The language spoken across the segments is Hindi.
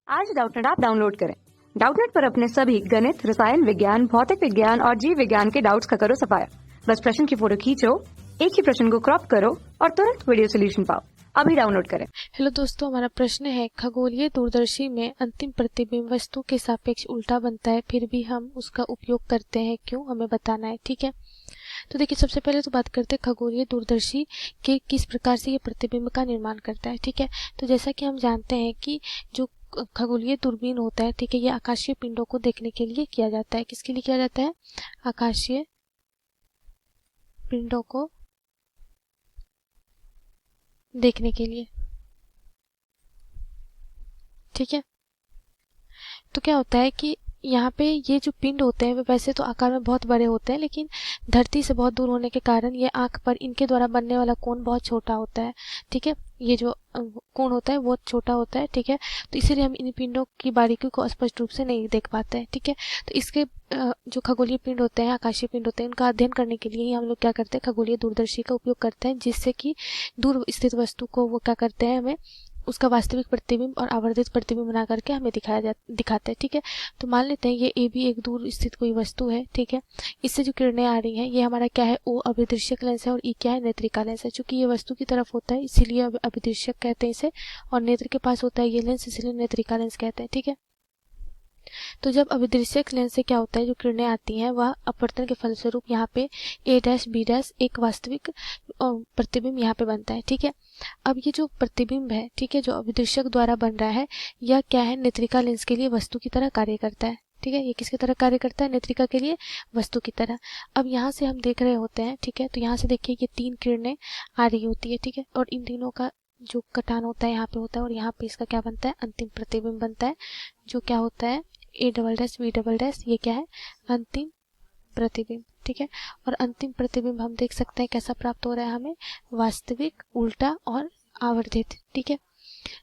आज डाउटनेट ऐप डाउनलोड करें। डाउटनेट पर अपने सभी गणित, रसायन विज्ञान, भौतिक विज्ञान और जीव विज्ञान के डाउट्स का करो सफाया। बस प्रश्न की फोटो खींचो, एक ही प्रश्न को क्रॉप करो और तुरंत वीडियो सोल्यूशन पाओ। अभी डाउनलोड करें। हेलो दोस्तों, हमारा प्रश्न है खगोलीय दूरदर्शी में अंतिम प्रतिबिंब वस्तु के सापेक्ष उल्टा बनता है, फिर भी हम उसका उपयोग करते हैं क्यों, हमें बताना है। ठीक है, तो देखिए सबसे पहले तो बात करते हैं खगोलीय दूरदर्शी के किस प्रकार से ये प्रतिबिंब का निर्माण करता है। ठीक है, तो जैसा कि हम जानते हैं कि जो खगोलीय दूरबीन होता है, ठीक है, ये आकाशीय पिंडों को देखने के लिए किया जाता है। किसके लिए किया जाता है? आकाशीय पिंडों को देखने के लिए। ठीक है, तो क्या होता है कि यहाँ पे ये जो पिंड होते हैं वे वैसे तो आकार में बहुत बड़े होते हैं, लेकिन धरती से बहुत दूर होने के कारण ये आंख पर इनके द्वारा बनने वाला कोण बहुत छोटा होता है। ठीक है, ये जो कोण होता है बहुत छोटा होता है। ठीक है, तो इसीलिए हम इन पिंडों की बारीकी को स्पष्ट रूप से नहीं देख पाते हैं। ठीक है, तो इसके जो खगोलीय पिंड होते हैं, आकाशीय पिंड होते हैं, उनका अध्ययन करने के लिए ही हम लोग क्या करते हैं, खगोलीय दूरदर्शी का उपयोग करते हैं, जिससे कि दूर स्थित वस्तु को वो क्या करते हैं, हमें उसका वास्तविक प्रतिबिंब और आवर्धित प्रतिबिंब बना करके हमें दिखाते हैं। ठीक है, तो मान लेते हैं ये ए भी एक दूर स्थित कोई वस्तु है। ठीक है, इससे जो किरणें आ रही हैं ये हमारा क्या है, ओ अभिदृश्यक लेंस है और ई क्या है, नेत्रिका लेंस है। चूंकि ये वस्तु की तरफ होता है इसीलिए अभिदृश्यक कहते हैं इसे, और नेत्र के पास होता है ये लेंस, इसलिए नेत्रिका लेंस कहते हैं। ठीक है, तो जब अभिदृश्यक लेंस से क्या होता है, जो किरणें आती हैं वह अपवर्तन के फलस्वरूप यहाँ पे ए डैश बी डैश एक वास्तविक प्रतिबिंब यहाँ पे बनता है। ठीक है, अब ये जो प्रतिबिंब है, ठीक है, जो अभिदृश्यक द्वारा बन रहा है, यह क्या है, नेत्रिका लेंस के लिए वस्तु की तरह कार्य करता है। ठीक है, ये किसकी तरह कार्य करता है, नेत्रिका के लिए वस्तु की तरह। अब यहाँ से हम देख रहे होते हैं, ठीक है, तो यहाँ से देखिए ये तीन किरणें आ रही होती है। ठीक है, और इन तीनों का जो कटान होता है यहाँ पे होता है, और यहाँ पे इसका क्या बनता है, अंतिम प्रतिबिंब बनता है, जो क्या होता है, A double dash B double dash, ये क्या है, अंतिम प्रतिबिंब। ठीक है, और अंतिम प्रतिबिंब हम देख सकते हैं कैसा प्राप्त हो रहा है हमें, वास्तविक, उल्टा और आवर्धित। ठीक है,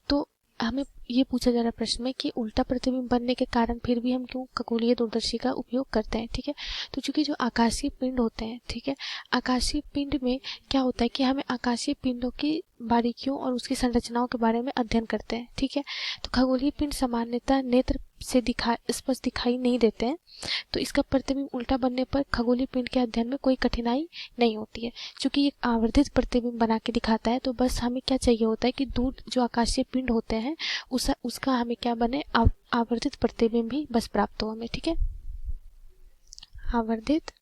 तो हमें ये पूछा जा रहा है प्रश्न में कि उल्टा प्रतिबिंब बनने के कारण फिर भी हम क्यों खगोलीय दूरदर्शी का उपयोग करते हैं। ठीक है, तो चूंकि जो आकाशीय पिंड होते हैं, ठीक है, आकाशीय पिंड में क्या होता है कि हमें आकाशीय पिंडों की बारीकियों और उसकी संरचनाओं के बारे में अध्ययन करते हैं। ठीक है, तो खगोलीय पिंड सामान्यतः नेत्र से स्पष्ट दिखाई नहीं देते हैं, तो इसका प्रतिबिंब उल्टा बनने पर खगोलीय पिंड के अध्ययन में कोई कठिनाई नहीं होती है। चूंकि ये आवर्धित प्रतिबिंब बना के दिखाता है, तो बस हमें क्या चाहिए होता है कि दूर जो आकाशीय पिंड होते हैं उसका हमें क्या बने, आवर्धित प्रतिबिंब भी बस प्राप्त हो हमें। ठीक है, आवर्धित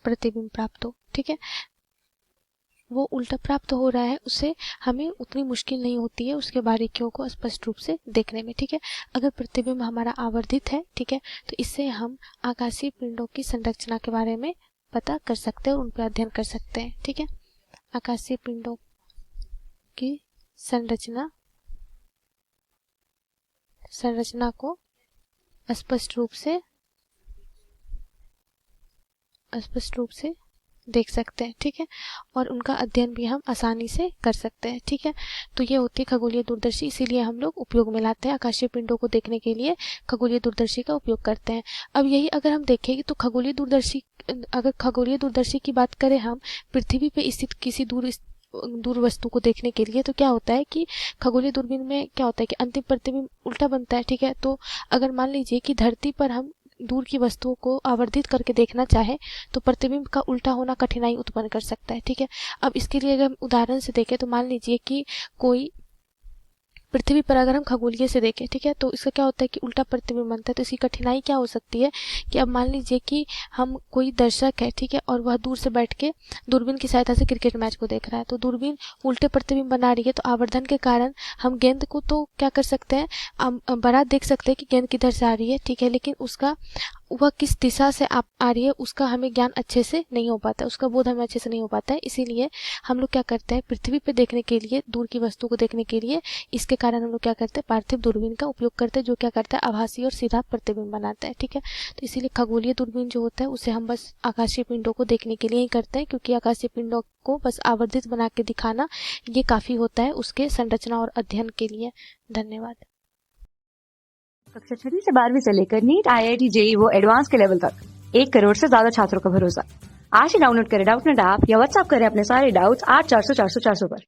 प्रतिबिंब प्राप्त हो। ठीक है, वो उल्टा प्राप्त हो रहा है, उससे हमें उतनी मुश्किल नहीं होती है उसके बारीकियों को स्पष्ट रूप से देखने में। ठीक है, अगर प्रतिबिंब हमारा आवर्धित है, ठीक है, तो इससे हम आकाशीय पिंडों की संरचना के बारे में पता कर सकते हैं और उन पर अध्ययन कर सकते हैं। ठीक है, आकाशीय पिंडों की संरचना को स्पष्ट रूप से देख सकते हैं। ठीक है, और उनका अध्ययन भी हम आसानी से कर सकते हैं। ठीक है, तो ये होती है खगोलीय दूरदर्शी, इसीलिए हम लोग उपयोग में लाते हैं, आकाशीय पिंडों को देखने के लिए खगोलीय दूरदर्शी का उपयोग करते हैं। अब यही अगर हम देखें तो खगोलीय दूरदर्शी की बात करें हम पृथ्वी पे स्थित किसी दूर वस्तु को देखने के लिए, तो क्या होता है कि खगोलीय दूरबीन में क्या होता है कि अंतिम प्रतिबिंब उल्टा बनता है। ठीक है, तो अगर मान लीजिए कि धरती पर हम दूर की वस्तुओं को आवर्धित करके देखना चाहे तो प्रतिबिंब का उल्टा होना कठिनाई उत्पन्न कर सकता है। ठीक है, अब इसके लिए अगर हम उदाहरण से देखें तो मान लीजिए कि कोई पृथ्वी पर अगर हम खगोलीय से देखें, ठीक है, तो इसका क्या होता है कि उल्टा प्रतिबिंब बनता है। तो इसकी कठिनाई क्या हो सकती है कि अब मान लीजिए कि हम कोई दर्शक है, ठीक है, और वह दूर से बैठ के दूरबीन की सहायता से क्रिकेट मैच को देख रहा है, तो दूरबीन उल्टे प्रतिबिंब बना रही है, तो आवर्धन के कारण हम गेंद को तो क्या कर सकते हैं, बड़ा देख सकते हैं कि गेंद किधर से आ रही है। ठीक है, लेकिन उसका वह किस दिशा से आ रही है उसका हमें ज्ञान अच्छे से नहीं हो पाता है, उसका बोध हमें अच्छे से नहीं हो पाता है। इसीलिए हम लोग क्या करते हैं, पृथ्वी पे देखने के लिए, दूर की वस्तु को देखने के लिए, इसके कारण हम लोग क्या करते हैं, पार्थिव दूरबीन का उपयोग करते हैं, जो क्या करता है, आभासी और सीधा प्रतिबिंब बनाता है। ठीक है, तो इसीलिए खगोलीय दूरबीन जो होता है उसे हम बस आकाशीय पिंडों को देखने के लिए ही करते हैं, क्योंकि आकाशीय पिंडों को बस आवर्धित बना के दिखाना ये काफी होता है उसके संरचना और अध्ययन के लिए। धन्यवाद। कक्षा 6 से 12वीं से लेकर नीट, IIT, JEE वो एडवांस के लेवल तक 1 करोड़ से ज्यादा छात्रों का भरोसा। आज ही डाउनलोड करें डाउटनेट ऐप या व्हाट्सएप करें अपने सारे डाउट्स 8400 400 400 पर।